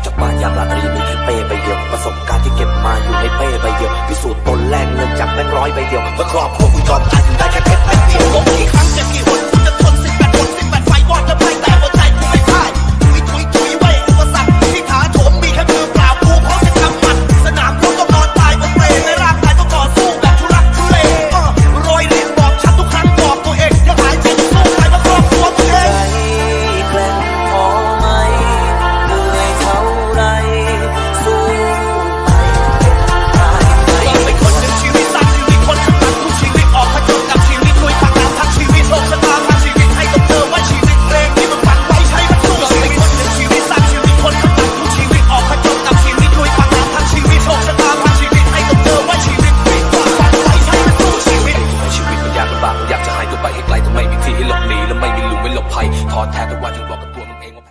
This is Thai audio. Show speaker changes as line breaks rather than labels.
จากบ้านยามราตรีมีแค่เป้ใบเดียวประสบการณ์ที่เก็บมาอยู่ในเป้ใบเดียวพิสูจน์ตนแลกเงินจากแบงค์ร้อยใบเดียวเมื่อครอบครัวคุณยอมตายถึงได้แค่เพชรเม็ดเดียว
ล้มกี่ครั้งเจ็บกี่หนกูจะทน18 คน18 ไฟวอดจะไม่แต่หัวใจกูไม่พ่ายทุยไว้อุปสรรคที่ถาโถมมีแค่มือเปล่ากูพร้อมจะกำหมัดสนามรบต้องนอนตายบนเปลในร่างกายต้องต่อสู้แบบทุรักทุเลรอยริ้นบอกช้ำทุกครั้งบอกตัวเองอย่าหายใจสู้ไปเพื่อครอบครัวตัวเอง
แกร่งพอไหมเหนื่อยเท่าไรสู้
เป็นคนหนึ่งชีวิตสร้างชีวิตคนข้างหลังทุกชีวิตออกผจญกับชีวิตด้วยทางน้ำทั้งชีวิตโลกชะตาทางชีวิตให้ต้องเจอว่าชีวิตเพลงที่มึงฝันไว้ใช้มันสู้เป็นคนหนึ่งชีวิตสร้างชีวิตคนข้างหลังทุกชีวิตออกผจญกับชีวิตด้วยทางน้ำทั้งชีวิตโลกชะตาทางชีวิตให้ต้องเจอว่าชีวิตเพลงที่มึงฝันไว้ใช้มันสู้ชีวิต
ทำไมชีวิตมันยากลำบากอยากจะหายตัวไปให้ไกลทำไมมีที่ให้หลบหนีและไม่มีหลุมไว้หลบภัยท้อแท้ทุกวันจึงบอกกับตัวมึงเองว่า